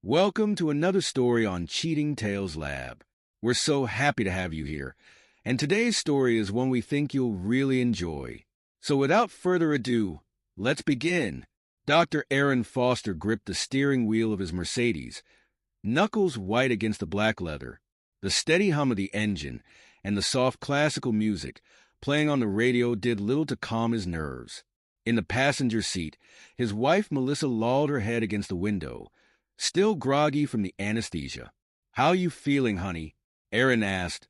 Welcome to another story on Cheating Tales Lab. We're so happy to have you here. And today's story is one we think you'll really enjoy. So without further ado, let's begin. Dr. Aaron Foster gripped the steering wheel of his Mercedes, knuckles white against the black leather. The steady hum of the engine and the soft classical music playing on the radio did little to calm his nerves. In the passenger seat, his wife Melissa lolled her head against the window, still groggy from the anesthesia. "How you feeling, honey?" Aaron asked,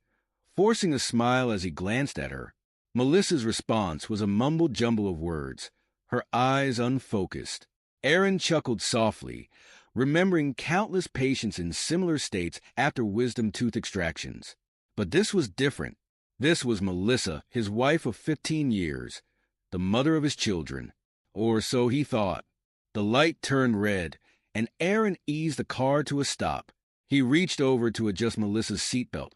forcing a smile as he glanced at her. Melissa's response was a mumbled jumble of words, her eyes unfocused. Aaron chuckled softly, remembering countless patients in similar states after wisdom tooth extractions. But this was different. This was Melissa, his wife of 15 years, the mother of his children. Or so he thought. The light turned red, and Aaron eased the car to a stop. He reached over to adjust Melissa's seatbelt,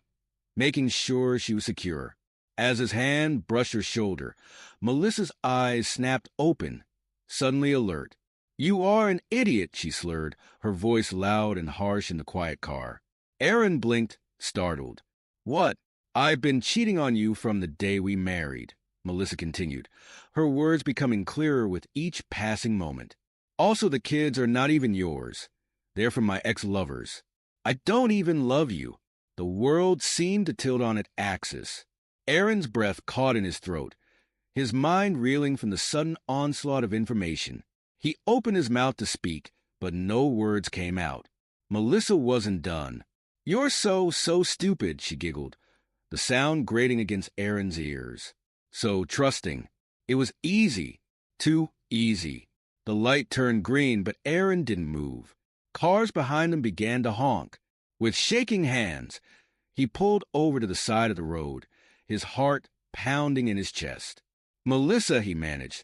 making sure she was secure. As his hand brushed her shoulder, Melissa's eyes snapped open, suddenly alert. "You are an idiot," she slurred, her voice loud and harsh in the quiet car. Aaron blinked, startled. "What? I've been cheating on you from the day we married," Melissa continued, her words becoming clearer with each passing moment. "Also, the kids are not even yours. They're from my ex-lovers. I don't even love you." The world seemed to tilt on its axis. Aaron's breath caught in his throat, his mind reeling from the sudden onslaught of information. He opened his mouth to speak, but no words came out. Melissa wasn't done. "You're so stupid," she giggled, the sound grating against Aaron's ears. So trusting. It was easy. Too easy. The light turned green, but Aaron didn't move. Cars behind him began to honk. With shaking hands, he pulled over to the side of the road, his heart pounding in his chest. "Melissa," he managed,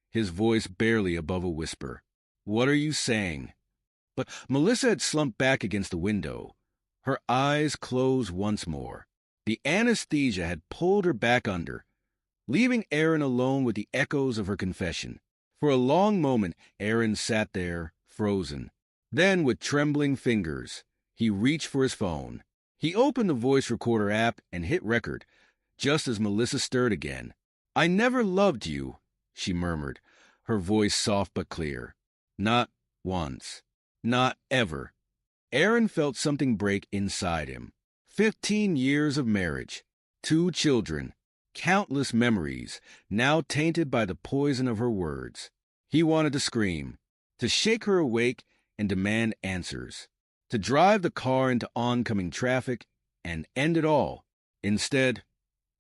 his voice barely above a whisper. "What are you saying?" But Melissa had slumped back against the window, her eyes closed once more. The anesthesia had pulled her back under, leaving Aaron alone with the echoes of her confession. For a long moment, Aaron sat there, frozen. Then, with trembling fingers, he reached for his phone. He opened the voice recorder app and hit record, just as Melissa stirred again. "I never loved you," she murmured, her voice soft but clear. "Not once. Not ever." Aaron felt something break inside him. 15 years of marriage, 2 children, countless memories, now tainted by the poison of her words. He wanted to scream, to shake her awake and demand answers, to drive the car into oncoming traffic and end it all. Instead,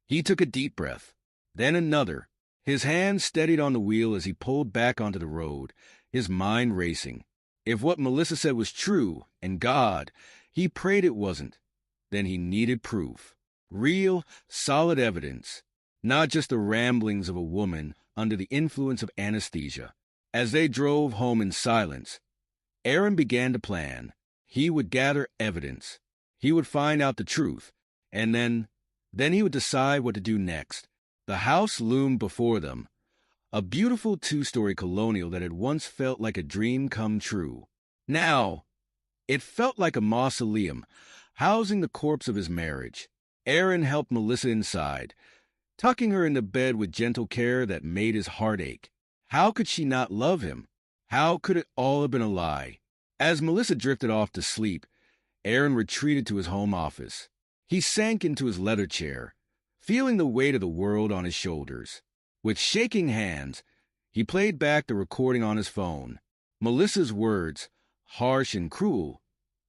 he took a deep breath, then another. His hand steadied on the wheel as he pulled back onto the road, his mind racing. If what Melissa said was true, and God, he prayed it wasn't, then he needed proof. Real, solid evidence, not just the ramblings of a woman under the influence of anesthesia. As they drove home in silence, Aaron began to plan. He would gather evidence. He would find out the truth, and then he would decide what to do next. The house loomed before them, a beautiful 2-story colonial that had once felt like a dream come true. Now, it felt like a mausoleum, housing the corpse of his marriage. Aaron helped Melissa inside, tucking her into bed with gentle care that made his heart ache. How could she not love him? How could it all have been a lie? As Melissa drifted off to sleep, Aaron retreated to his home office. He sank into his leather chair, feeling the weight of the world on his shoulders. With shaking hands, he played back the recording on his phone. Melissa's words, harsh and cruel,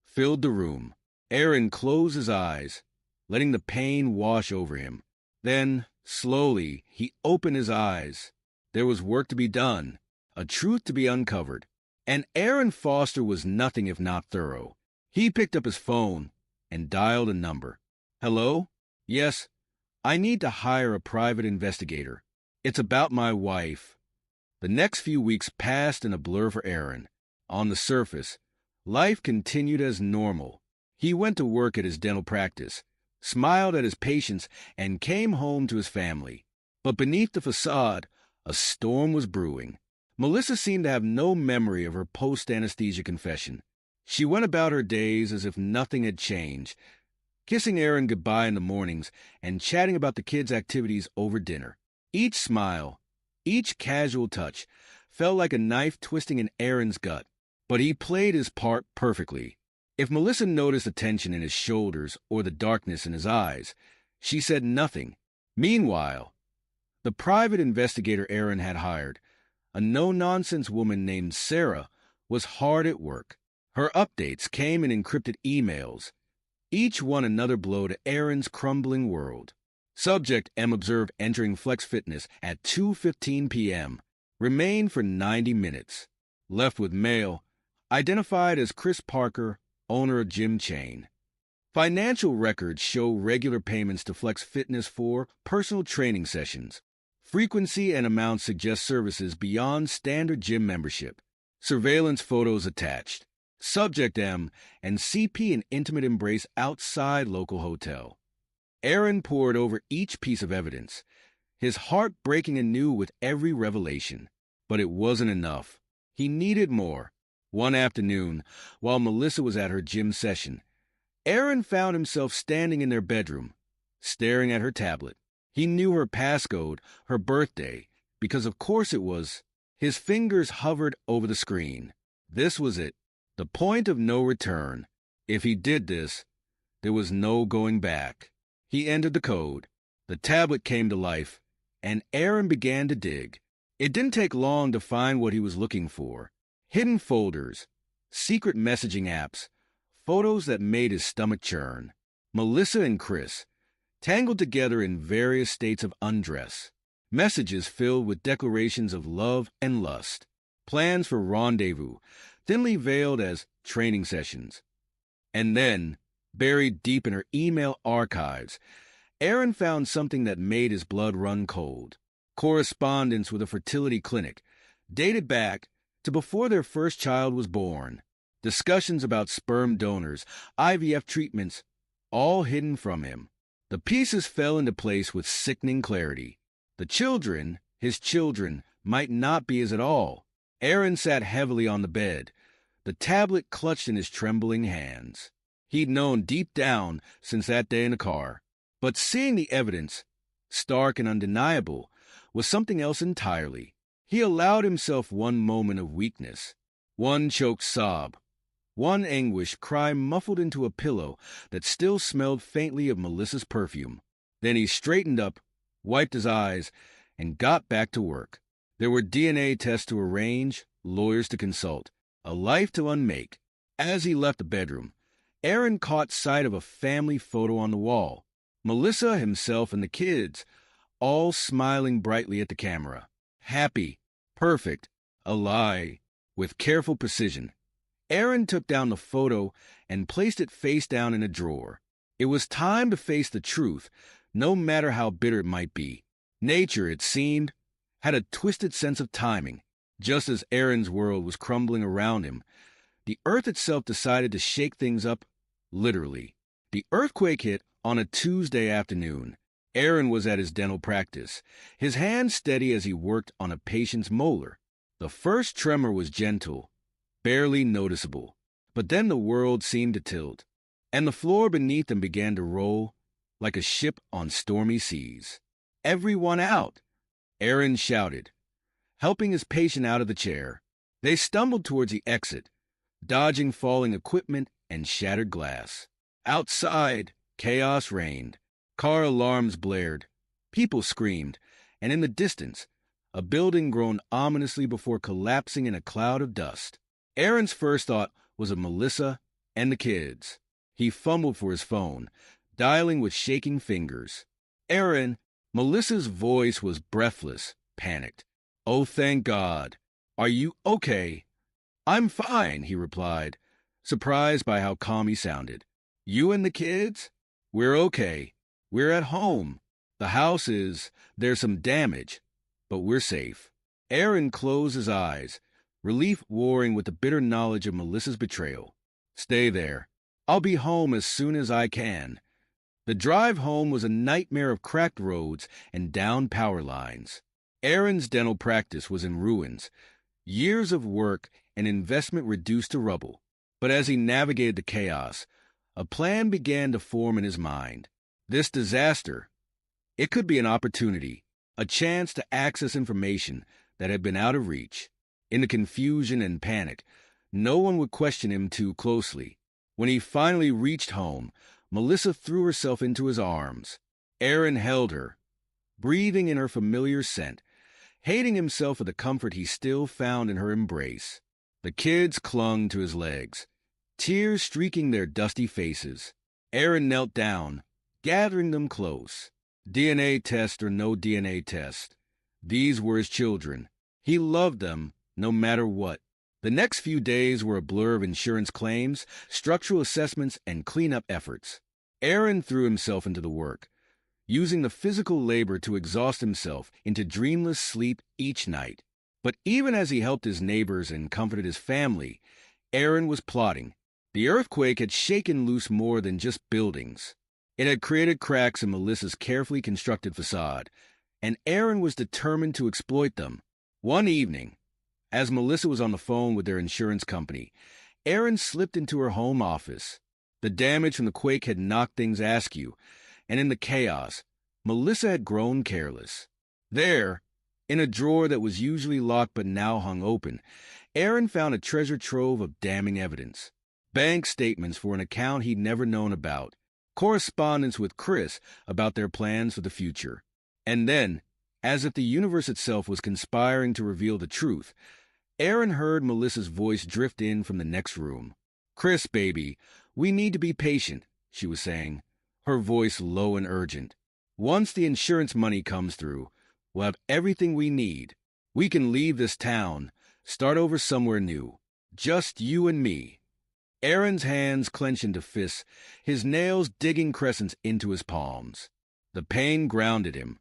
filled the room. Aaron closed his eyes, letting the pain wash over him. Then, slowly, he opened his eyes. There was work to be done, a truth to be uncovered. And Aaron Foster was nothing if not thorough. He picked up his phone and dialed a number. "Hello? Yes, I need to hire a private investigator. It's about my wife." The next few weeks passed in a blur for Aaron. On the surface, life continued as normal. He went to work at his dental practice, smiled at his patients, and came home to his family. But beneath the facade, a storm was brewing. Melissa seemed to have no memory of her post-anesthesia confession. She went about her days as if nothing had changed, kissing Aaron goodbye in the mornings and chatting about the kids' activities over dinner. Each smile, each casual touch, felt like a knife twisting in Aaron's gut, but he played his part perfectly. If Melissa noticed the tension in his shoulders or the darkness in his eyes, she said nothing. Meanwhile, the private investigator Aaron had hired, a no-nonsense woman named Sarah, was hard at work. Her updates came in encrypted emails, each one another blow to Aaron's crumbling world. Subject M observed entering Flex Fitness at 2:15 p.m. Remained for 90 minutes. Left with mail, identified as Chris Parker, owner of gym chain. Financial records show regular payments to Flex Fitness for personal training sessions. Frequency and amount suggest services beyond standard gym membership. Surveillance photos attached. Subject M and CP in intimate embrace outside local hotel. Aaron pored over each piece of evidence, his heart breaking anew with every revelation. But it wasn't enough. He needed more. One afternoon, while Melissa was at her gym session, Aaron found himself standing in their bedroom, staring at her tablet. He knew her passcode, her birthday, because of course it was. His fingers hovered over the screen. This was it, the point of no return. If he did this, there was no going back. He entered the code. The tablet came to life, and Aaron began to dig. It didn't take long to find what he was looking for. Hidden folders, secret messaging apps, photos that made his stomach churn. Melissa and Chris, tangled together in various states of undress. Messages filled with declarations of love and lust. Plans for rendezvous, thinly veiled as training sessions. And then, buried deep in her email archives, Aaron found something that made his blood run cold. Correspondence with a fertility clinic, dated back to before their first child was born. Discussions about sperm donors, IVF treatments, all hidden from him. The pieces fell into place with sickening clarity. The children, his children, might not be his at all. Aaron sat heavily on the bed, the tablet clutched in his trembling hands. He'd known deep down since that day in the car. But seeing the evidence, stark and undeniable, was something else entirely. He allowed himself one moment of weakness, one choked sob, one anguished cry muffled into a pillow that still smelled faintly of Melissa's perfume. Then he straightened up, wiped his eyes, and got back to work. There were DNA tests to arrange, lawyers to consult, a life to unmake. As he left the bedroom, Aaron caught sight of a family photo on the wall. Melissa, himself, and the kids, all smiling brightly at the camera. Happy, perfect, alive. With careful precision, Aaron took down the photo and placed it face down in a drawer. It was time to face the truth, no matter how bitter it might be. Nature, it seemed, had a twisted sense of timing. Just as Aaron's world was crumbling around him, the earth itself decided to shake things up, literally. The earthquake hit on a Tuesday afternoon. Aaron was at his dental practice, his hand steady as he worked on a patient's molar. The first tremor was gentle, barely noticeable, but then the world seemed to tilt, and the floor beneath them began to roll like a ship on stormy seas. "Everyone out!" Aaron shouted, helping his patient out of the chair. They stumbled towards the exit, dodging falling equipment and shattered glass. Outside, chaos reigned. Car alarms blared, people screamed, and in the distance, a building groaned ominously before collapsing in a cloud of dust. Aaron's first thought was of Melissa and the kids. He fumbled for his phone, dialing with shaking fingers. "Aaron," Melissa's voice was breathless, panicked. "Oh, thank God. Are you okay?" "I'm fine," he replied, surprised by how calm he sounded. "You and the kids?" "We're okay. We're at home. The house there's some damage, but we're safe." Aaron closed his eyes, relief warring with the bitter knowledge of Melissa's betrayal. "Stay there. I'll be home as soon as I can." The drive home was a nightmare of cracked roads and downed power lines. Aaron's dental practice was in ruins, years of work and investment reduced to rubble. But as he navigated the chaos, a plan began to form in his mind. This disaster, it could be an opportunity, a chance to access information that had been out of reach. In the confusion and panic, no one would question him too closely. When he finally reached home, Melissa threw herself into his arms. Aaron held her, breathing in her familiar scent, hating himself for the comfort he still found in her embrace. The kids clung to his legs, tears streaking their dusty faces. Aaron knelt down, gathering them close. DNA test or no DNA test, these were his children. He loved them no matter what. The next few days were a blur of insurance claims, structural assessments, and cleanup efforts. Aaron threw himself into the work, using the physical labor to exhaust himself into dreamless sleep each night. But even as he helped his neighbors and comforted his family, Aaron was plotting. The earthquake had shaken loose more than just buildings. It had created cracks in Melissa's carefully constructed facade, and Aaron was determined to exploit them. One evening, as Melissa was on the phone with their insurance company, Aaron slipped into her home office. The damage from the quake had knocked things askew, and in the chaos, Melissa had grown careless. There, in a drawer that was usually locked but now hung open, Aaron found a treasure trove of damning evidence. Bank statements for an account he'd never known about, correspondence with Chris about their plans for the future. And then, as if the universe itself was conspiring to reveal the truth, Aaron heard Melissa's voice drift in from the next room. "Chris, baby, we need to be patient," she was saying, her voice low and urgent. "Once the insurance money comes through, we'll have everything we need. We can leave this town, start over somewhere new. Just you and me." Aaron's hands clenched into fists, his nails digging crescents into his palms. The pain grounded him,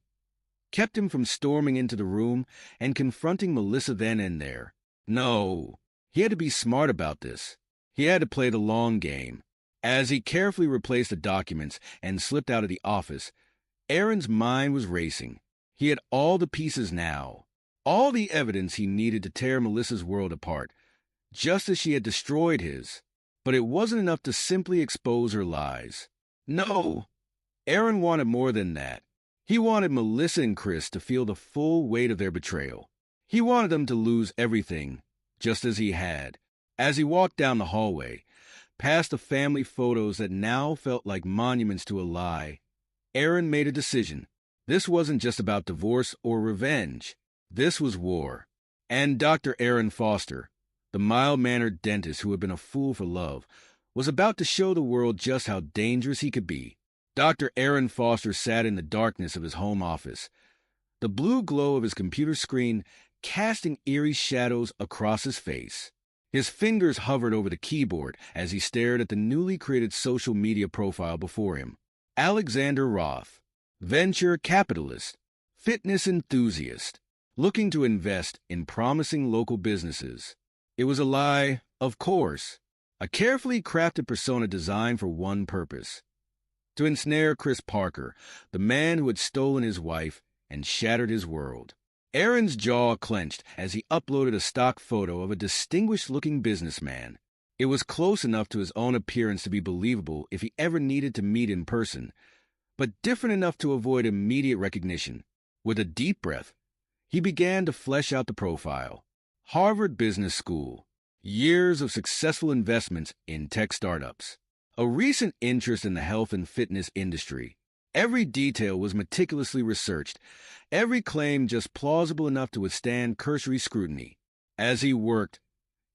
kept him from storming into the room and confronting Melissa then and there. No, he had to be smart about this. He had to play the long game. As he carefully replaced the documents and slipped out of the office, Aaron's mind was racing. He had all the pieces now, all the evidence he needed to tear Melissa's world apart, just as she had destroyed his. But it wasn't enough to simply expose her lies. No, Aaron wanted more than that. He wanted Melissa and Chris to feel the full weight of their betrayal. He wanted them to lose everything, just as he had. As he walked down the hallway, past the family photos that now felt like monuments to a lie, Aaron made a decision. This wasn't just about divorce or revenge. This was war. And Dr. Aaron Foster, the mild-mannered dentist who had been a fool for love, was about to show the world just how dangerous he could be. Dr. Aaron Foster sat in the darkness of his home office, the blue glow of his computer screen casting eerie shadows across his face. His fingers hovered over the keyboard as he stared at the newly created social media profile before him. Alexander Roth, venture capitalist, fitness enthusiast, looking to invest in promising local businesses. It was a lie, of course, a carefully crafted persona designed for one purpose: to ensnare Chris Parker, the man who had stolen his wife and shattered his world. Aaron's jaw clenched as he uploaded a stock photo of a distinguished-looking businessman. It was close enough to his own appearance to be believable if he ever needed to meet in person, but different enough to avoid immediate recognition. With a deep breath, he began to flesh out the profile. Harvard Business School, years of successful investments in tech startups, a recent interest in the health and fitness industry. Every detail was meticulously researched, every claim just plausible enough to withstand cursory scrutiny. As he worked,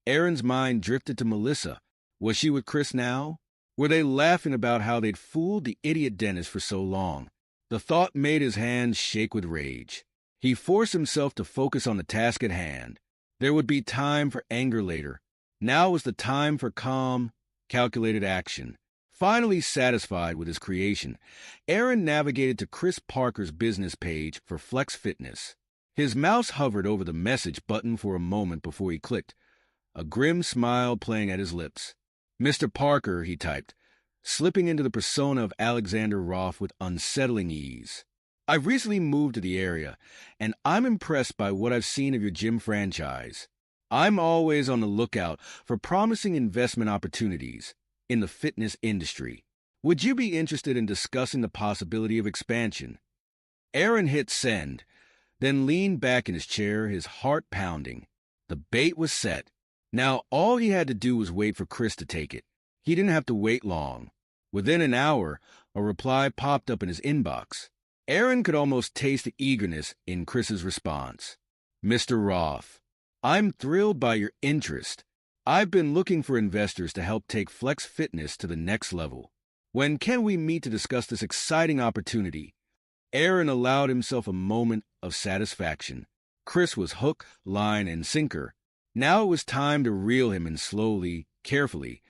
Aaron's mind drifted to Melissa. Was she with Chris now? Were they laughing about how they'd fooled the idiot dentist for so long? The thought made his hands shake with rage. He forced himself to focus on the task at hand. There would be time for anger later. Now was the time for calm, calculated action. Finally satisfied with his creation, Aaron navigated to Chris Parker's business page for Flex Fitness. His mouse hovered over the message button for a moment before he clicked, a grim smile playing at his lips. "Mr. Parker," he typed, slipping into the persona of Alexander Roth with unsettling ease. "I've recently moved to the area, and I'm impressed by what I've seen of your gym franchise. I'm always on the lookout for promising investment opportunities in the fitness industry. Would you be interested in discussing the possibility of expansion? Aaron hit send, then leaned back in his chair, his heart pounding. The bait was set. Now all he had to do was wait for Chris to take it. He didn't have to wait long. Within an hour, a reply popped up in his inbox. Aaron could almost taste the eagerness in Chris's response. Mr. Roth, I'm thrilled by your interest. I've been looking for investors to help take Flex Fitness to the next level. When can we meet to discuss this exciting opportunity? Aaron allowed himself a moment of satisfaction. Chris was hook, line, and sinker. Now it was time to reel him in slowly, carefully,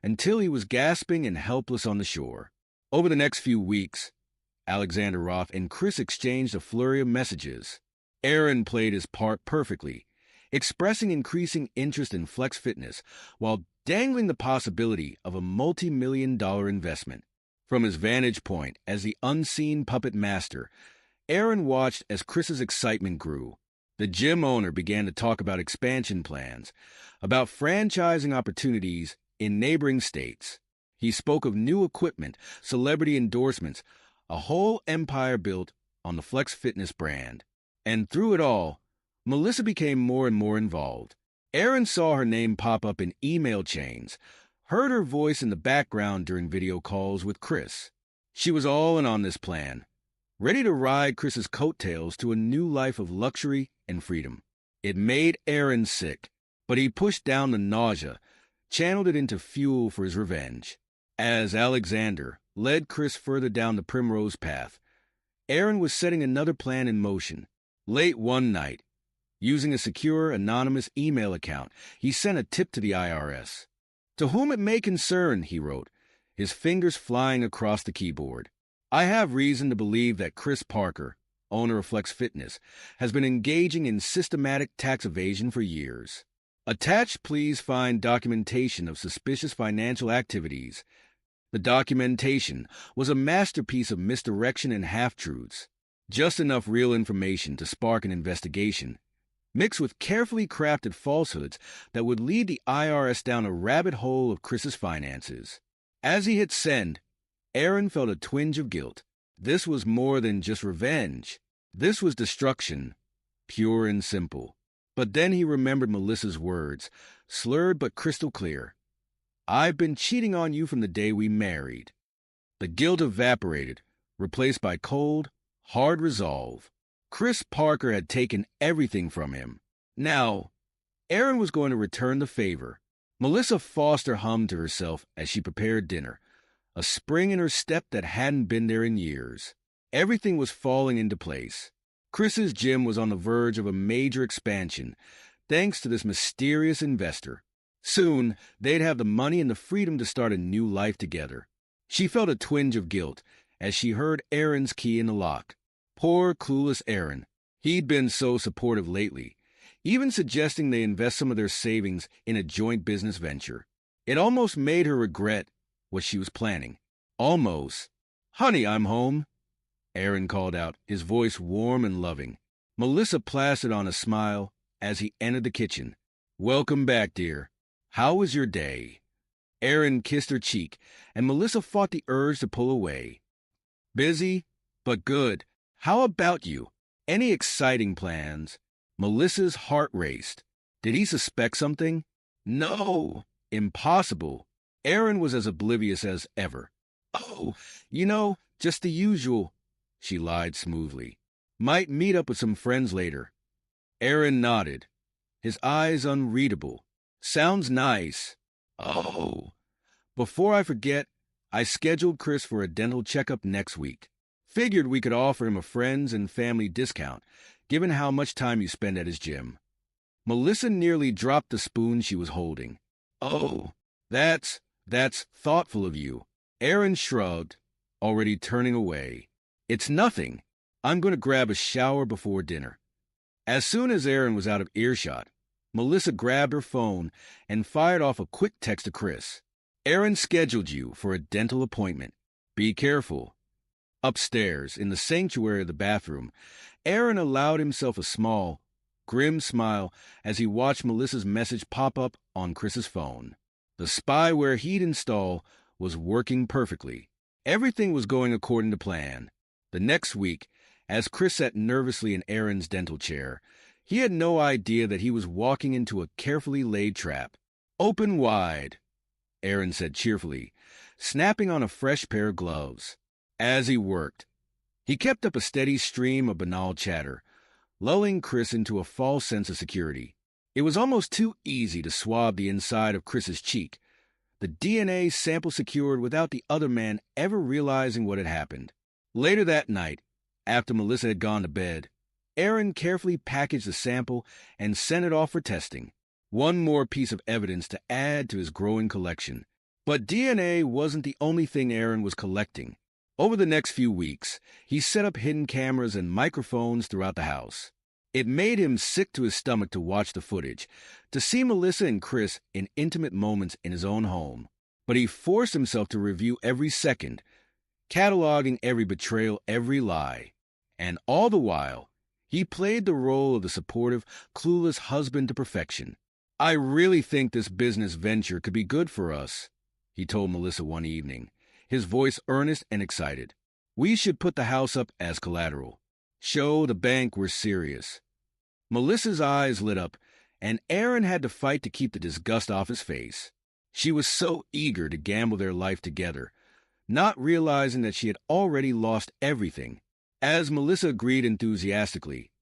until he was gasping and helpless on the shore. Over the next few weeks, Alexander Roth and Chris exchanged a flurry of messages. Aaron played his part perfectly, expressing increasing interest in Flex Fitness while dangling the possibility of a multi-million-dollar investment. From his vantage point as the unseen puppet master, Aaron watched as Chris's excitement grew. The gym owner began to talk about expansion plans, about franchising opportunities in neighboring states. He spoke of new equipment, celebrity endorsements, a whole empire built on the Flex Fitness brand. And through it all, Melissa became more and more involved. Aaron saw her name pop up in email chains, heard her voice in the background during video calls with Chris. She was all in on this plan, ready to ride Chris's coattails to a new life of luxury and freedom. It made Aaron sick, but he pushed down the nausea, channeled it into fuel for his revenge. As Alexander led Chris further down the primrose path, Aaron was setting another plan in motion. Late one night, using a secure, anonymous email account, he sent a tip to the IRS. To whom it may concern, he wrote, his fingers flying across the keyboard. I have reason to believe that Chris Parker, owner of Flex Fitness, has been engaging in systematic tax evasion for years. Attached, please find documentation of suspicious financial activities. The documentation was a masterpiece of misdirection and half-truths, just enough real information to spark an investigation, mixed with carefully crafted falsehoods that would lead the IRS down a rabbit hole of Chris's finances. As he hit send, Aaron felt a twinge of guilt. This was more than just revenge. This was destruction, pure and simple. But then he remembered Melissa's words, slurred but crystal clear. I've been cheating on you from the day we married. The guilt evaporated, replaced by cold, hard resolve. Chris Parker had taken everything from him. Now, Aaron was going to return the favor. Melissa Foster hummed to herself as she prepared dinner, a spring in her step that hadn't been there in years. Everything was falling into place. Chris's gym was on the verge of a major expansion, thanks to this mysterious investor. Soon, they'd have the money and the freedom to start a new life together. She felt a twinge of guilt as she heard Aaron's key in the lock. Poor, clueless Aaron. He'd been so supportive lately, even suggesting they invest some of their savings in a joint business venture. It almost made her regret what she was planning. Almost. Honey, I'm home, Aaron called out, his voice warm and loving. Melissa plastered on a smile as he entered the kitchen. Welcome back, dear. How was your day? Aaron kissed her cheek, and Melissa fought the urge to pull away. Busy, but good. How about you? Any exciting plans? Melissa's heart raced. Did he suspect something? No, impossible. Aaron was as oblivious as ever. Oh, just the usual, she lied smoothly. Might meet up with some friends later. Aaron nodded, his eyes unreadable. Sounds nice. Oh. Before I forget, I scheduled Chris for a dental checkup next week. Figured we could offer him a friends and family discount, given how much time you spend at his gym. Melissa nearly dropped the spoon she was holding. Oh, that's thoughtful of you. Aaron shrugged, already turning away. It's nothing. I'm going to grab a shower before dinner. As soon as Aaron was out of earshot, Melissa grabbed her phone and fired off a quick text to Chris. Aaron scheduled you for a dental appointment. Be careful. Upstairs, in the sanctuary of the bathroom, Aaron allowed himself a small, grim smile as he watched Melissa's message pop up on Chris's phone. The spyware he'd installed was working perfectly. Everything was going according to plan. The next week, as Chris sat nervously in Aaron's dental chair, he had no idea that he was walking into a carefully laid trap. "Open wide," Aaron said cheerfully, snapping on a fresh pair of gloves. As he worked, he kept up a steady stream of banal chatter, lulling Chris into a false sense of security. It was almost too easy to swab the inside of Chris's cheek, the DNA sample secured without the other man ever realizing what had happened. Later that night, after Melissa had gone to bed, Aaron carefully packaged the sample and sent it off for testing. One more piece of evidence to add to his growing collection. But DNA wasn't the only thing Aaron was collecting. Over the next few weeks, he set up hidden cameras and microphones throughout the house. It made him sick to his stomach to watch the footage, to see Melissa and Chris in intimate moments in his own home. But he forced himself to review every second, cataloging every betrayal, every lie. And all the while, he played the role of the supportive, clueless husband to perfection. "I really think this business venture could be good for us," he told Melissa one evening, his voice earnest and excited. "We should put the house up as collateral. Show the bank we're serious." Melissa's eyes lit up, and Aaron had to fight to keep the disgust off his face. She was so eager to gamble their life together, not realizing that she had already lost everything. As Melissa agreed enthusiastically,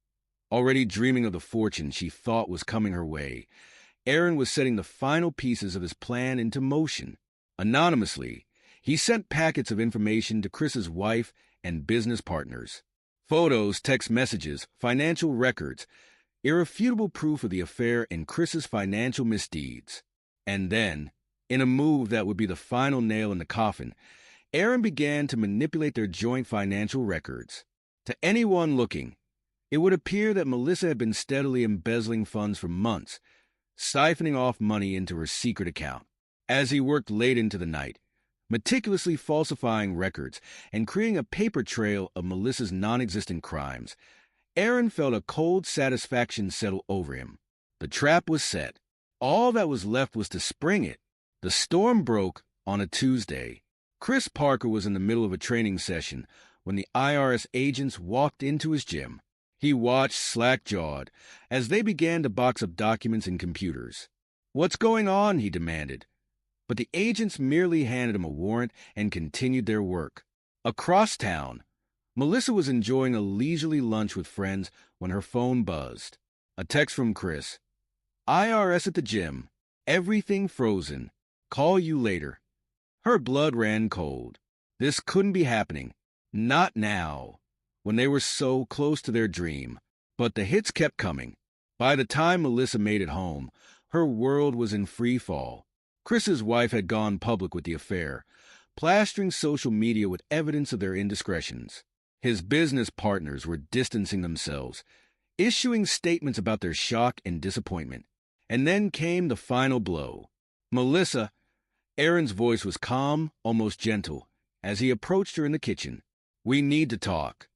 already dreaming of the fortune she thought was coming her way, Aaron was setting the final pieces of his plan into motion. Anonymously, he sent packets of information to Chris's wife and business partners. Photos, text messages, financial records, irrefutable proof of the affair and Chris's financial misdeeds. And then, in a move that would be the final nail in the coffin, Aaron began to manipulate their joint financial records. To anyone looking, it would appear that Melissa had been steadily embezzling funds for months, siphoning off money into her secret account. As he worked late into the night, meticulously falsifying records and creating a paper trail of Melissa's non-existent crimes, Aaron felt a cold satisfaction settle over him. The trap was set. All that was left was to spring it. The storm broke on a Tuesday. Chris Parker was in the middle of a training session when the IRS agents walked into his gym. He watched slack-jawed as they began to box up documents and computers. "What's going on?" he demanded. But the agents merely handed him a warrant and continued their work. Across town, Melissa was enjoying a leisurely lunch with friends when her phone buzzed. A text from Chris. "IRS at the gym. Everything frozen. Call you later." Her blood ran cold. This couldn't be happening. Not now, when they were so close to their dream. But the hits kept coming. By the time Melissa made it home, her world was in free fall. Chris's wife had gone public with the affair, plastering social media with evidence of their indiscretions. His business partners were distancing themselves, issuing statements about their shock and disappointment. And then came the final blow. "Melissa," Aaron's voice was calm, almost gentle, as he approached her in the kitchen. "We need to talk."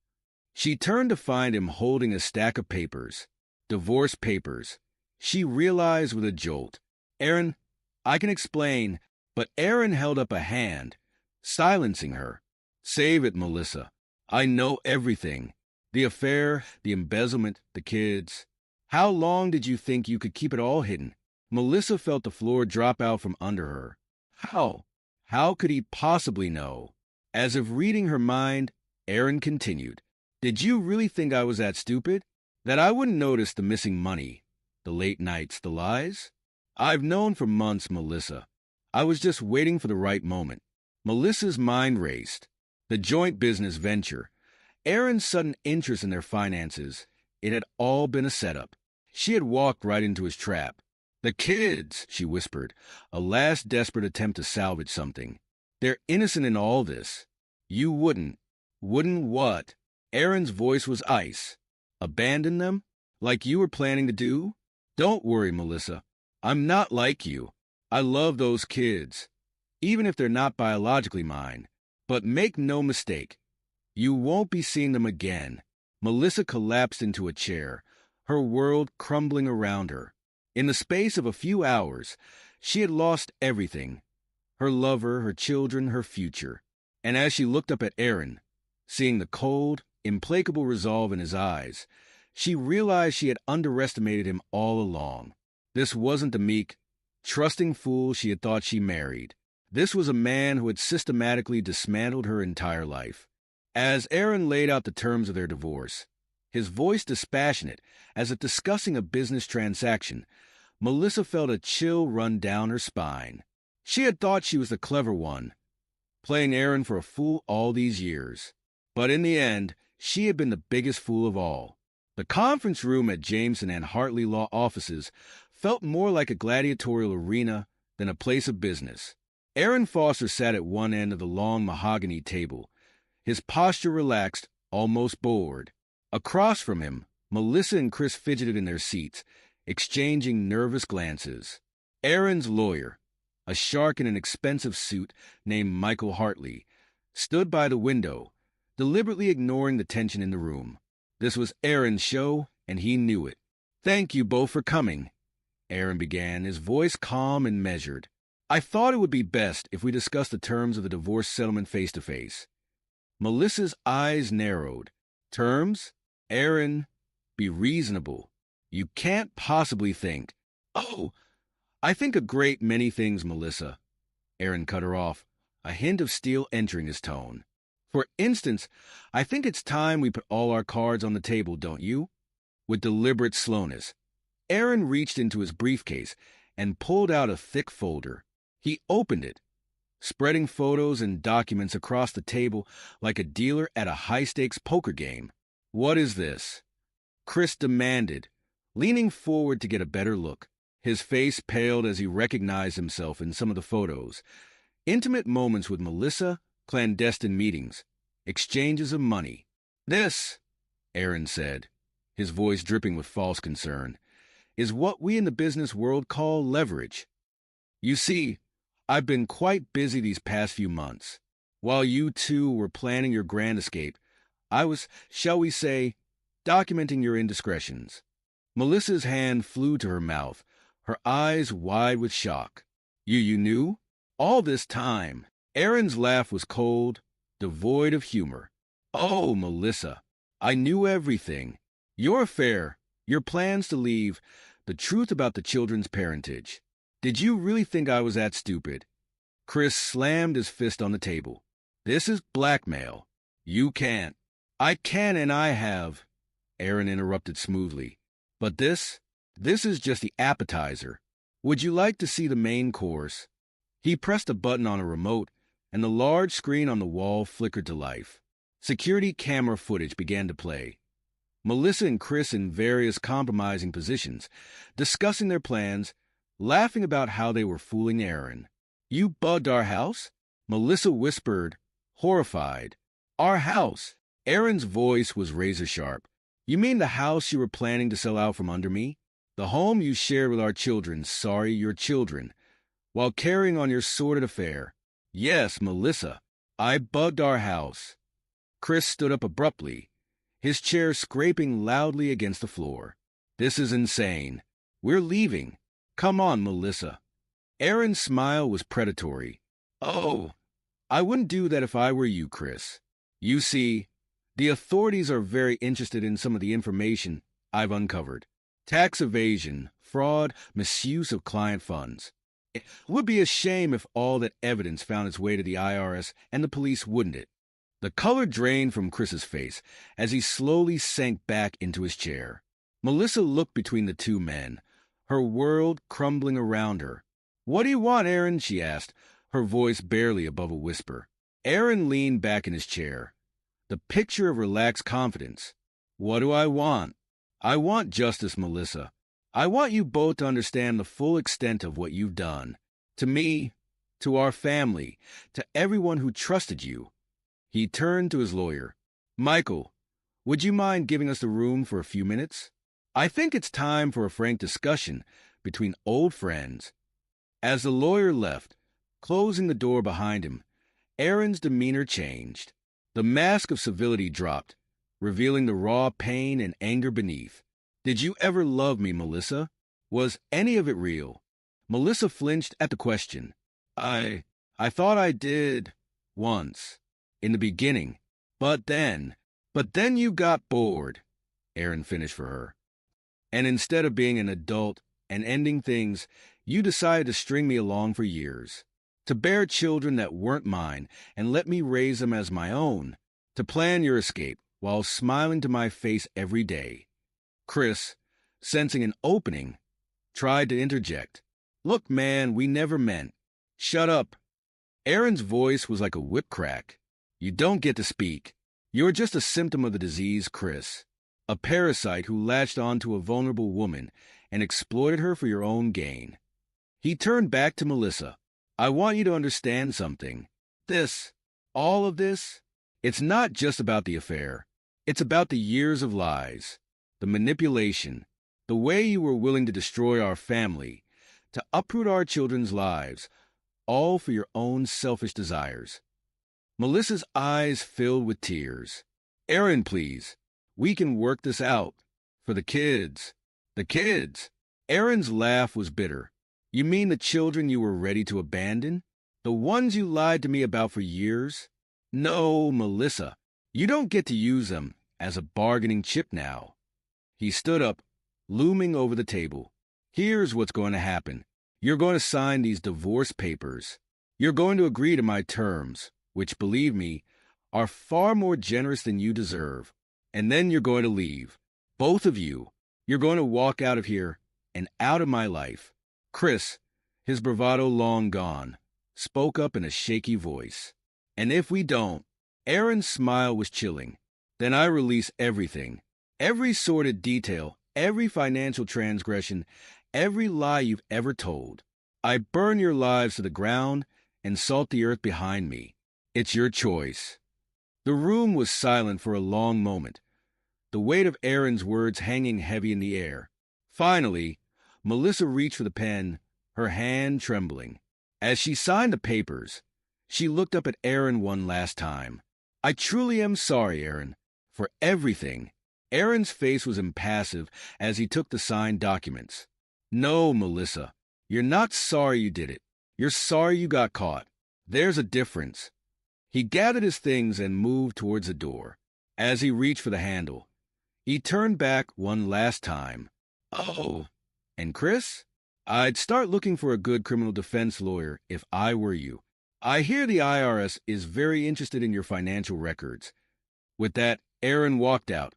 She turned to find him holding a stack of papers, divorce papers. She realized with a jolt. "Aaron, I can explain," but Aaron held up a hand, silencing her. "Save it, Melissa. I know everything. The affair, the embezzlement, the kids. How long did you think you could keep it all hidden?" Melissa felt the floor drop out from under her. How could he possibly know? As if reading her mind, Aaron continued. "Did you really think I was that stupid? That I wouldn't notice the missing money, the late nights, the lies? I've known for months, Melissa. I was just waiting for the right moment." Melissa's mind raced. The joint business venture, Aaron's sudden interest in their finances, it had all been a setup. She had walked right into his trap. "The kids," she whispered, a last desperate attempt to salvage something. "They're innocent in all this. You wouldn't." "Wouldn't what?" Aaron's voice was ice. "Abandon them? Like you were planning to do?" "Don't worry, Melissa. I'm not like you. I love those kids, even if they're not biologically mine. But make no mistake, you won't be seeing them again." Melissa collapsed into a chair, her world crumbling around her. In the space of a few hours, she had lost everything: her lover, her children, her future. And as she looked up at Aaron, seeing the cold, implacable resolve in his eyes, she realized she had underestimated him all along. This wasn't the meek, trusting fool she had thought she married. This was a man who had systematically dismantled her entire life. As Aaron laid out the terms of their divorce, his voice dispassionate as if discussing a business transaction, Melissa felt a chill run down her spine. She had thought she was the clever one, playing Aaron for a fool all these years. But in the end, she had been the biggest fool of all. The conference room at Jameson and Hartley law offices felt more like a gladiatorial arena than a place of business. Aaron Foster sat at one end of the long mahogany table, his posture relaxed, almost bored. Across from him, Melissa and Chris fidgeted in their seats, exchanging nervous glances. Aaron's lawyer, a shark in an expensive suit named Michael Hartley, stood by the window, deliberately ignoring the tension in the room. This was Aaron's show, and he knew it. "Thank you both for coming," Aaron began, his voice calm and measured. "I thought it would be best if we discussed the terms of the divorce settlement face-to-face." Melissa's eyes narrowed. "Terms? Aaron, be reasonable. You can't possibly think—" "Oh, I think a great many things, Melissa." Aaron cut her off, a hint of steel entering his tone. "For instance, I think it's time we put all our cards on the table, don't you?" With deliberate slowness, Aaron reached into his briefcase and pulled out a thick folder. He opened it, spreading photos and documents across the table like a dealer at a high-stakes poker game. "What is this?" Chris demanded, leaning forward to get a better look. His face paled as he recognized himself in some of the photos. Intimate moments with Melissa, clandestine meetings, exchanges of money. "This," Aaron said, his voice dripping with false concern, "is what we in the business world call leverage. You see, I've been quite busy these past few months. While you two were planning your grand escape, I was, shall we say, documenting your indiscretions." Melissa's hand flew to her mouth, her eyes wide with shock. You knew? All this time?" Aaron's laugh was cold, devoid of humor. "Oh, Melissa, I knew everything. Your affair, your plans to leave, the truth about the children's parentage. Did you really think I was that stupid?" Chris slammed his fist on the table. "This is blackmail. You can't." "I can and I have," Aaron interrupted smoothly. "But this is just the appetizer. Would you like to see the main course?" He pressed a button on a remote, and the large screen on the wall flickered to life. Security camera footage began to play. Melissa and Chris in various compromising positions, discussing their plans, laughing about how they were fooling Aaron. "You bugged our house?" Melissa whispered, horrified. "Our house?" Aaron's voice was razor-sharp. "You mean the house you were planning to sell out from under me? The home you shared with our children, sorry, your children, while carrying on your sordid affair. Yes, Melissa, I bugged our house." Chris stood up abruptly, his chair scraping loudly against the floor. "This is insane. We're leaving. Come on, Melissa." Aaron's smile was predatory. "Oh, I wouldn't do that if I were you, Chris. You see, the authorities are very interested in some of the information I've uncovered. Tax evasion, fraud, misuse of client funds. It would be a shame if all that evidence found its way to the IRS and the police, wouldn't it?" The color drained from Chris's face as he slowly sank back into his chair. Melissa looked between the two men, her world crumbling around her. "What do you want, Aaron?" she asked, her voice barely above a whisper. Aaron leaned back in his chair, the picture of relaxed confidence. "What do I want? I want justice, Melissa. I want you both to understand the full extent of what you've done. To me, to our family, to everyone who trusted you." He turned to his lawyer. "Michael, would you mind giving us the room for a few minutes? I think it's time for a frank discussion between old friends." As the lawyer left, closing the door behind him, Aaron's demeanor changed. The mask of civility dropped, revealing the raw pain and anger beneath. Did you ever love me, Melissa? Was any of it real? Melissa flinched at the question. I thought I did once, in the beginning. But then you got bored, Aaron finished for her. And instead of being an adult and ending things, you decided to string me along for years. To bear children that weren't mine and let me raise them as my own. To plan your escape while smiling to my face every day. Chris, sensing an opening, tried to interject. Look, man, we never meant. Shut up. Aaron's voice was like a whip crack. You don't get to speak. You're just a symptom of the disease, Chris. A parasite who latched onto a vulnerable woman and exploited her for your own gain. He turned back to Melissa. I want you to understand something. All of this, it's not just about the affair. It's about the years of lies, the manipulation, the way you were willing to destroy our family, to uproot our children's lives, all for your own selfish desires. Melissa's eyes filled with tears. Aaron, please. We can work this out. For the kids. The kids. Aaron's laugh was bitter. You mean the children you were ready to abandon? The ones you lied to me about for years? No, Melissa. You don't get to use them as a bargaining chip now. He stood up, looming over the table. Here's what's going to happen. You're going to sign these divorce papers. You're going to agree to my terms, which, believe me, are far more generous than you deserve. And then you're going to leave. Both of you. You're going to walk out of here and out of my life. Chris, his bravado long gone, spoke up in a shaky voice. And if we don't, Aaron's smile was chilling. Then I release everything. Every sordid detail, every financial transgression, every lie you've ever told. I burn your lives to the ground and salt the earth behind me. It's your choice. The room was silent for a long moment, the weight of Aaron's words hanging heavy in the air. Finally, Melissa reached for the pen, her hand trembling. As she signed the papers, she looked up at Aaron one last time. I truly am sorry, Aaron, for everything. Aaron's face was impassive as he took the signed documents. No, Melissa, you're not sorry you did it. You're sorry you got caught. There's a difference. He gathered his things and moved towards the door. As he reached for the handle, he turned back one last time. Oh, and Chris? I'd start looking for a good criminal defense lawyer if I were you. I hear the IRS is very interested in your financial records. With that, Aaron walked out,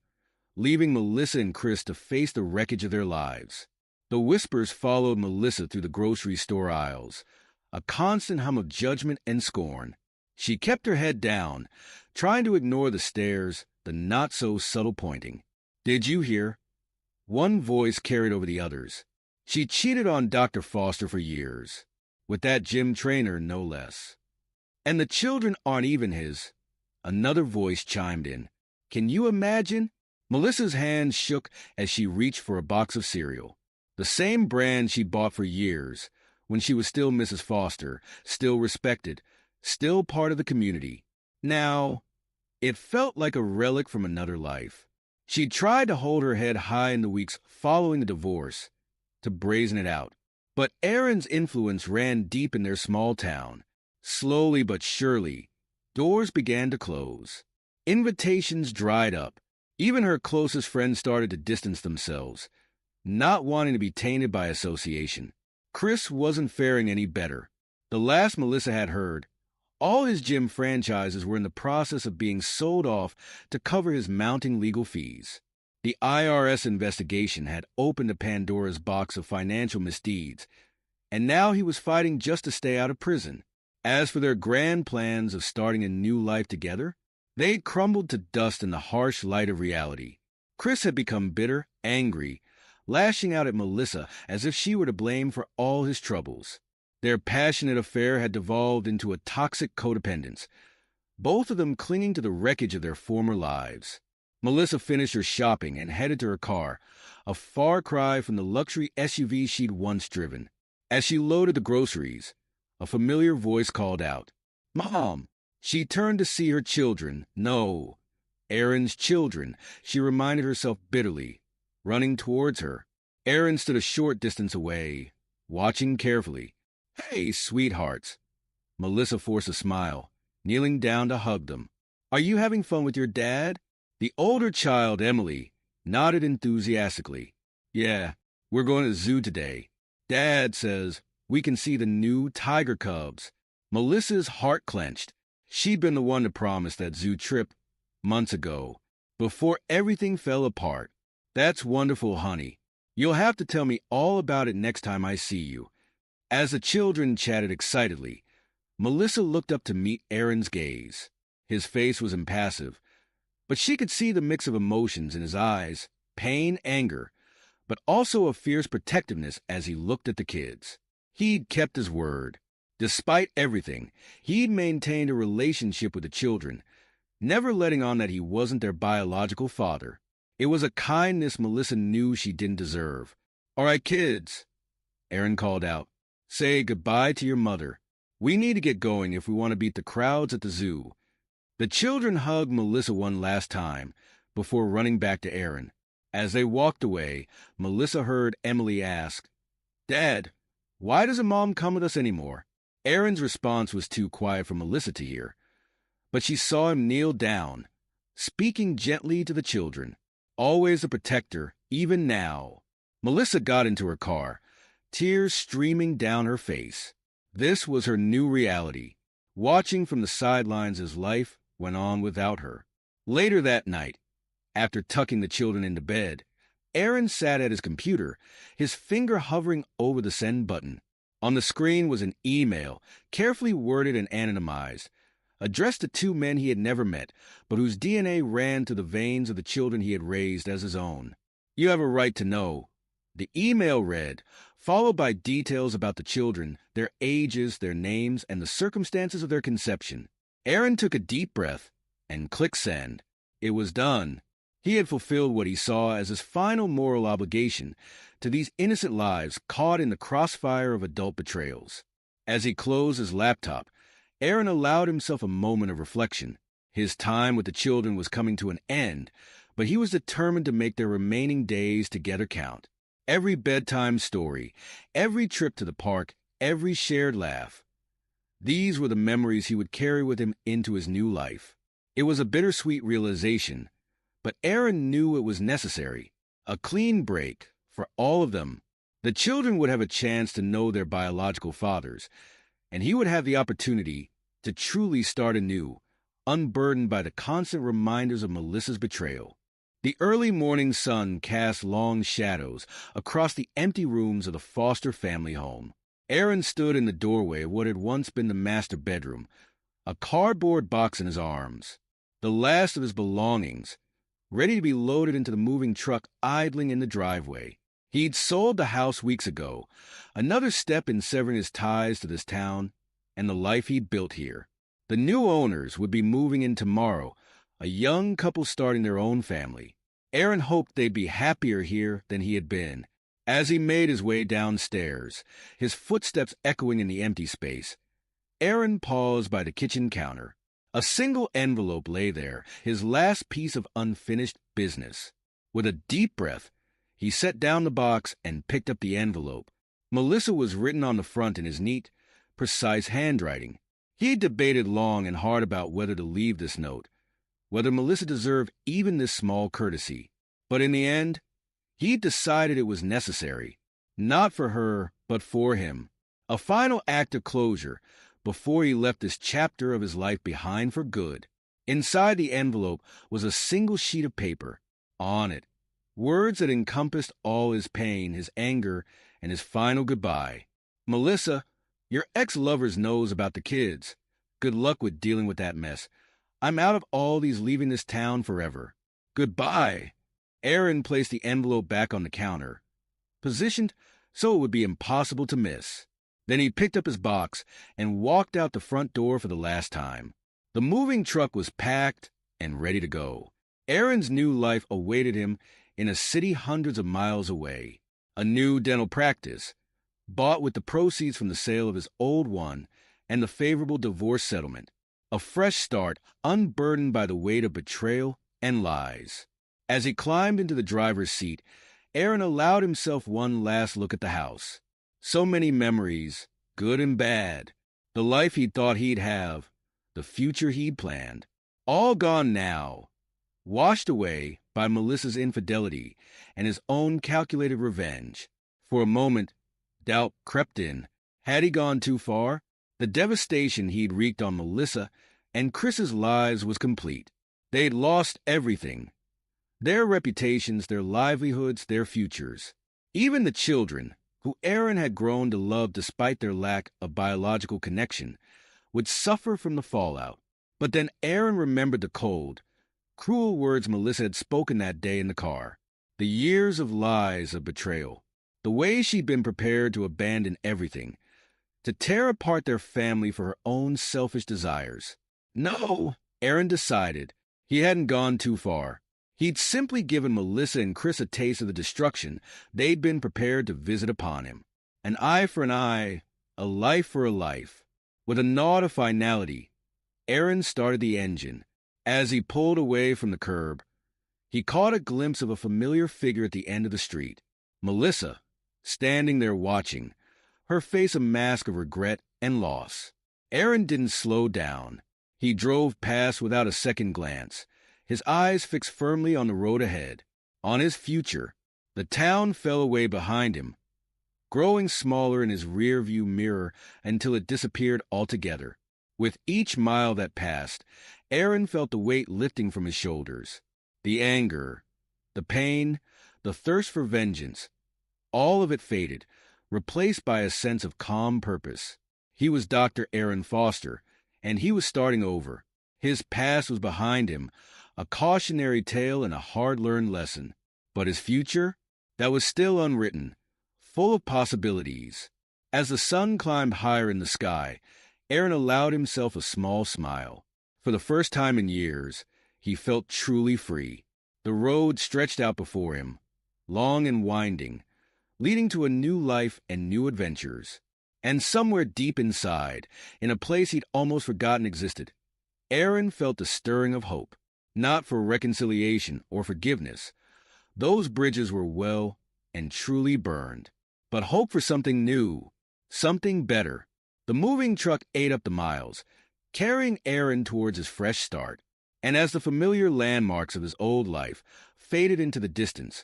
leaving Melissa and Chris to face the wreckage of their lives. The whispers followed Melissa through the grocery store aisles, a constant hum of judgment and scorn. She kept her head down, trying to ignore the stares, the not-so-subtle pointing. Did you hear? One voice carried over the others. She cheated on Dr. Foster for years, with that gym trainer no less. And the children aren't even his. Another voice chimed in. Can you imagine? Melissa's hand shook as she reached for a box of cereal. The same brand she'd bought for years, when she was still Mrs. Foster, still respected, still part of the community. Now, it felt like a relic from another life. She'd tried to hold her head high in the weeks following the divorce, to brazen it out. But Aaron's influence ran deep in their small town. Slowly but surely, doors began to close. Invitations dried up. Even her closest friends started to distance themselves, not wanting to be tainted by association. Chris wasn't faring any better. The last Melissa had heard, all his gym franchises were in the process of being sold off to cover his mounting legal fees. The IRS investigation had opened a Pandora's box of financial misdeeds, and now he was fighting just to stay out of prison. As for their grand plans of starting a new life together, they'd crumbled to dust in the harsh light of reality. Chris had become bitter, angry, lashing out at Melissa as if she were to blame for all his troubles. Their passionate affair had devolved into a toxic codependence, both of them clinging to the wreckage of their former lives. Melissa finished her shopping and headed to her car, a far cry from the luxury SUV she'd once driven. As she loaded the groceries, a familiar voice called out, "Mom!" She turned to see her children. No, Aaron's children, she reminded herself bitterly. running towards her. Aaron stood a short distance away, watching carefully. "Hey, sweethearts." Melissa forced a smile, kneeling down to hug them. "Are you having fun with your dad?" The older child, Emily, nodded enthusiastically. "Yeah, we're going to the zoo today. Dad says we can see the new tiger cubs." Melissa's heart clenched. She'd been the one to promise that zoo trip months ago, before everything fell apart. "That's wonderful, honey. You'll have to tell me all about it next time I see you." As the children chatted excitedly, Melissa looked up to meet Aaron's gaze. His face was impassive, but she could see the mix of emotions in his eyes, pain, anger, but also a fierce protectiveness as he looked at the kids. He'd kept his word. Despite everything, he'd maintained a relationship with the children, never letting on that he wasn't their biological father. It was a kindness Melissa knew she didn't deserve. "All right, kids," Aaron called out. "Say goodbye to your mother. We need to get going if we want to beat the crowds at the zoo." The children hugged Melissa one last time before running back to Aaron. As they walked away, Melissa heard Emily ask, "Dad, why doesn't Mom come with us anymore?" Aaron's response was too quiet for Melissa to hear, but she saw him kneel down, speaking gently to the children. Always a protector, even now. Melissa got into her car, tears streaming down her face. This was her new reality, watching from the sidelines as life went on without her. Later that night, after tucking the children into bed, Aaron sat at his computer, his finger hovering over the send button. On the screen was an email, carefully worded and anonymized, addressed to two men he had never met, but whose DNA ran through the veins of the children he had raised as his own. "You have a right to know." The email read, followed by details about the children, their ages, their names, and the circumstances of their conception. Aaron took a deep breath and clicked send. It was done. He had fulfilled what he saw as his final moral obligation to these innocent lives caught in the crossfire of adult betrayals. As he closed his laptop, Aaron allowed himself a moment of reflection. His time with the children was coming to an end, but he was determined to make their remaining days together count. Every bedtime story, every trip to the park, every shared laugh. These were the memories he would carry with him into his new life. It was a bittersweet realization, but Aaron knew it was necessary. A clean break for all of them. The children would have a chance to know their biological fathers, and he would have the opportunity to truly start anew, unburdened by the constant reminders of Melissa's betrayal. The early morning sun cast long shadows across the empty rooms of the Foster family home. Aaron stood in the doorway of what had once been the master bedroom, a cardboard box in his arms, the last of his belongings, ready to be loaded into the moving truck idling in the driveway. He'd sold the house weeks ago, another step in severing his ties to this town and the life he'd built here. The new owners would be moving in tomorrow, a young couple starting their own family. Aaron hoped they'd be happier here than he had been. As he made his way downstairs, his footsteps echoing in the empty space, Aaron paused by the kitchen counter. A single envelope lay there, his last piece of unfinished business. With a deep breath, he set down the box and picked up the envelope. Melissa was written on the front in his neat, precise handwriting. He debated long and hard about whether to leave this note, whether Melissa deserved even this small courtesy. But in the end, he decided it was necessary, not for her, but for him. A final act of closure before he left this chapter of his life behind for good. Inside the envelope was a single sheet of paper. On it, words that encompassed all his pain, his anger, and his final goodbye. "Melissa, your ex-lover knows about the kids. Good luck with dealing with that mess. I'm out of all these leaving this town forever. Goodbye." Aaron placed the envelope back on the counter, positioned so it would be impossible to miss. Then he picked up his box and walked out the front door for the last time. The moving truck was packed and ready to go. Aaron's new life awaited him in a city hundreds of miles away. A new dental practice, bought with the proceeds from the sale of his old one and the favorable divorce settlement. A fresh start, unburdened by the weight of betrayal and lies. As he climbed into the driver's seat, Aaron allowed himself one last look at the house. So many memories, good and bad. The life he thought he'd have, the future he'd planned. All gone now, washed away by Melissa's infidelity and his own calculated revenge. For a moment, doubt crept in. Had he gone too far? The devastation he'd wreaked on Melissa and Chris's lives was complete. They'd lost everything. Their reputations, their livelihoods, their futures. Even the children, who Aaron had grown to love despite their lack of biological connection, would suffer from the fallout. But then Aaron remembered the cold, cruel words Melissa had spoken that day in the car. The years of lies, of betrayal. The way she'd been prepared to abandon everything, to tear apart their family for her own selfish desires. No, Aaron decided. He hadn't gone too far. He'd simply given Melissa and Chris a taste of the destruction they'd been prepared to visit upon him. An eye for an eye, a life for a life. With a nod of finality, Aaron started the engine. As he pulled away from the curb, he caught a glimpse of a familiar figure at the end of the street. Melissa, standing there watching, her face a mask of regret and loss. Aaron didn't slow down. He drove past without a second glance, his eyes fixed firmly on the road ahead, on his future. The town fell away behind him, growing smaller in his rear-view mirror until it disappeared altogether. With each mile that passed, Aaron felt the weight lifting from his shoulders. The anger, the pain, the thirst for vengeance, all of it faded, replaced by a sense of calm purpose. He was Dr. Aaron Foster, and he was starting over. His past was behind him, a cautionary tale and a hard-learned lesson. But his future? That was still unwritten, full of possibilities. As the sun climbed higher in the sky, Aaron allowed himself a small smile. For the first time in years, he felt truly free. The road stretched out before him, long and winding, leading to a new life and new adventures. And somewhere deep inside, in a place he'd almost forgotten existed, Aaron felt the stirring of hope, not for reconciliation or forgiveness. Those bridges were well and truly burned. But hope for something new, something better. The moving truck ate up the miles, carrying Aaron towards his fresh start. And as the familiar landmarks of his old life faded into the distance,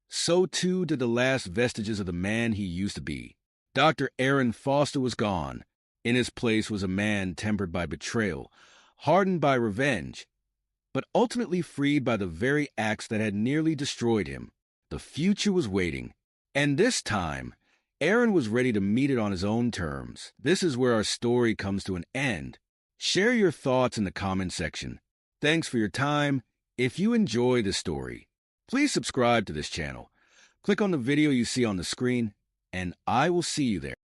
so too did the last vestiges of the man he used to be. Dr. Aaron Foster was gone. In his place was a man tempered by betrayal, hardened by revenge, but ultimately freed by the very acts that had nearly destroyed him. The future was waiting, and this time, Aaron was ready to meet it on his own terms. This is where our story comes to an end. Share your thoughts in the comment section. Thanks for your time. If you enjoy this story, please subscribe to this channel. Click on the video you see on the screen, and I will see you there.